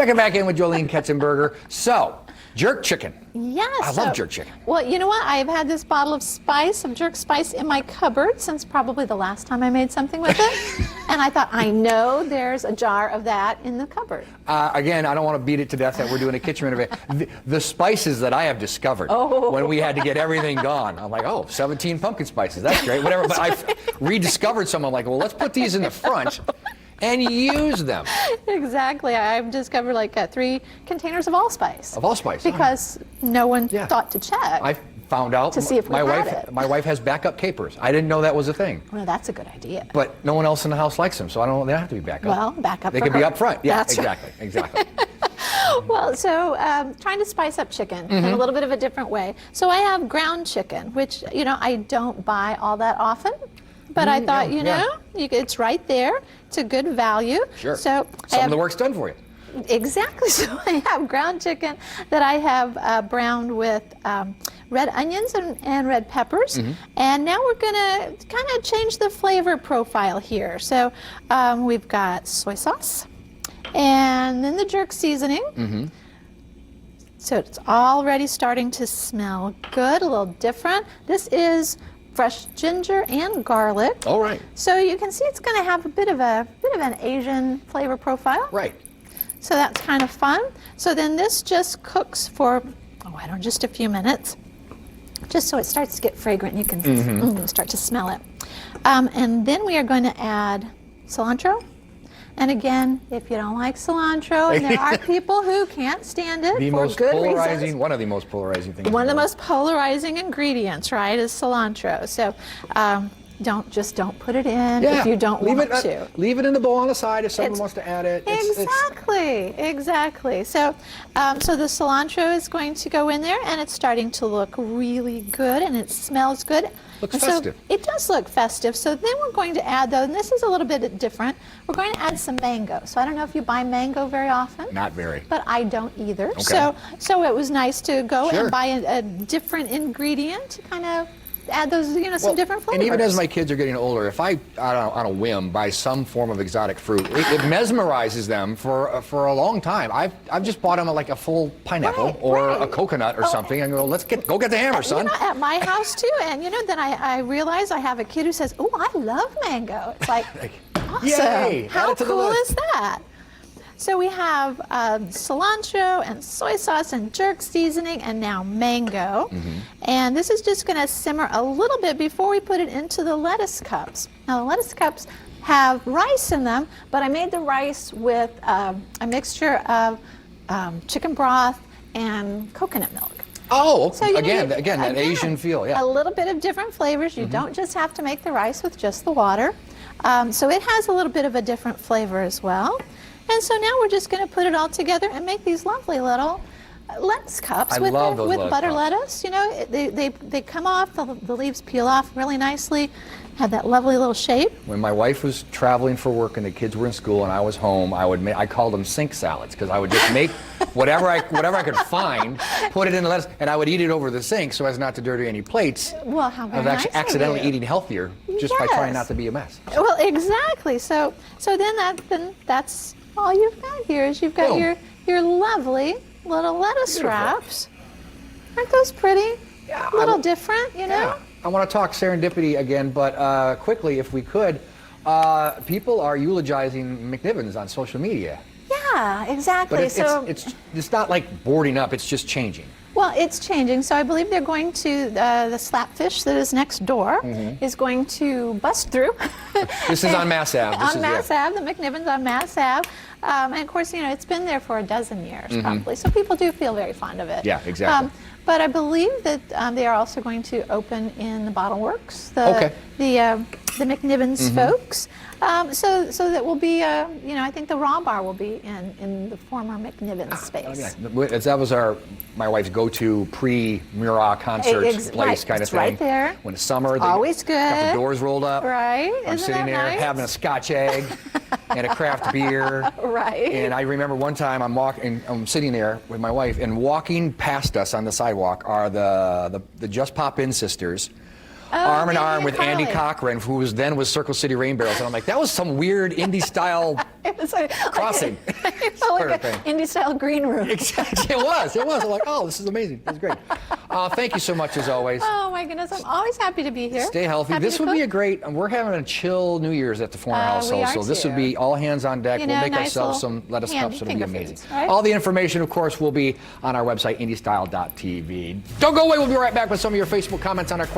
Checking back in with Jolene Ketzenberger. So, jerk chicken. Yes. I love jerk chicken. Well, you know what? I've had this bottle of spice, of jerk spice, in my cupboard since probably the last time I made something with it. And I thought, I know there's a jar of that in the cupboard. Again, I don't want to beat it to death that we're doing a kitchen renovation. The spices that I have discovered when we had to get everything gone. I'm like, oh, 17 pumpkin spices. That's great. Whatever. But I've rediscovered some. I'm like, well, let's put these in the front and use them. Exactly. I've discovered like 3 containers of allspice. Of allspice. Because no one thought to check. I found out to see if my wife has backup capers. I didn't know that was a thing. Well, that's a good idea. But no one else in the house likes them, so I don't know. They don't have to be backup. Well, backup. They could be up front. Yeah, that's exactly. Right. Exactly. Well, so trying to spice up chicken in a little bit of a different way. So I have ground chicken, which, you know, I don't buy all that often. But I thought, you know, it's right there. It's a good value. Sure. So some of the work's done for you. Exactly. So I have ground chicken that I have browned with red onions and red peppers. And now we're going to kind of change the flavor profile here. So we've got soy sauce and then the jerk seasoning. So it's already starting to smell good, a little different. This is fresh ginger and garlic. All right. So you can see it's going to have a bit of an Asian flavor profile. Right. So that's kind of fun. So then this just cooks for, just a few minutes, just so it starts to get fragrant and you can start to smell it. And then we are going to add cilantro. And again, if you don't like cilantro, and there are people who can't stand it for good reasons. One of the most polarizing things. One of the most polarizing ingredients, right, is cilantro. So don't put it in if you don't want to. Leave it in the bowl on the side if someone wants to add it. Exactly. So so the cilantro is going to go in there, and it's starting to look really good, and it smells good. Looks festive. So it does look festive. So then we're going to add, though, and this is a little bit different, we're going to add some mango. So I don't know if you buy mango very often. Not very. But I don't either. Okay. So it was nice to go and buy a different ingredient to kind of add those, some different flavors. And even as my kids are getting older, if I, on a whim, buy some form of exotic fruit, it mesmerizes them for a long time. I've just bought them like a full pineapple or a coconut or something, and go, go get the hammer, son. At my house too, and then I realize I have a kid who says, "Oh, I love mango." It's like, awesome! Yay, how cool is that? So we have cilantro and soy sauce and jerk seasoning and now mango. And this is just going to simmer a little bit before we put it into the lettuce cups. Now the lettuce cups have rice in them, but I made the rice with a mixture of chicken broth and coconut milk. Oh, so, again, that Asian feel, A little bit of different flavors. You don't just have to make the rice with just the water. So it has a little bit of a different flavor as well. And so now we're just going to put it all together and make these lovely little lettuce cups with butter lettuce. They come off, the leaves peel off really nicely, have that lovely little shape. When my wife was traveling for work and the kids were in school and I was home, I called them sink salads because I would just make whatever I could find, put it in the lettuce, and I would eat it over the sink so as not to dirty any plates. Well, how very I was actually nice accidentally eating healthier just by trying not to be a mess. Well, exactly. So then that's all you've got here is you've got your lovely little lettuce wraps. Aren't those pretty? Yeah, a little different, Yeah. I want to talk serendipity again, but quickly, if we could, people are eulogizing McNiven's on social media. Yeah, exactly. But it's not like boarding up, it's just changing. Well, it's changing. So I believe they're going to, the Slapfish that is next door is going to bust through. This is on Mass Ave. On Mass Ave, the McNiven's on Mass Ave. And of course, it's been there for a dozen years probably. So people do feel very fond of it. Yeah, exactly. But I believe that they are also going to open in the Bottle Works, the McNiven's folks. So that will be, I think the Raw Bar will be in the former McNiven's space. That was my wife's go-to pre-Murat concert place kind of thing. Right there. When it's summer, always good. Got the doors rolled up. Right. I'm sitting there having a Scotch egg and a craft beer. Right. And I remember one time I'm sitting there with my wife, and walking past us on the sidewalk are the Just Pop In sisters. Arm in arm with Andy Cochran, who was Circle City Rain Barrels. And I'm like, that was some weird indie style It was like, Crossing. it felt like an indie-style green room. Exactly, it was. It was. I'm like, oh, this is amazing. This is great. Thank you so much as always. Oh my goodness, I'm always happy to be here. Stay healthy. Happy This to would be cook. a great. We're having a chill New Year's at the Forner household, we are so this would too. be all hands on deck. You We'll know, make nice ourselves little some lettuce handy cups. It'll be finger amazing. foods, right? All the information, of course, will be on our website, indiestyle.tv. Don't go away. We'll be right back with some of your Facebook comments on our.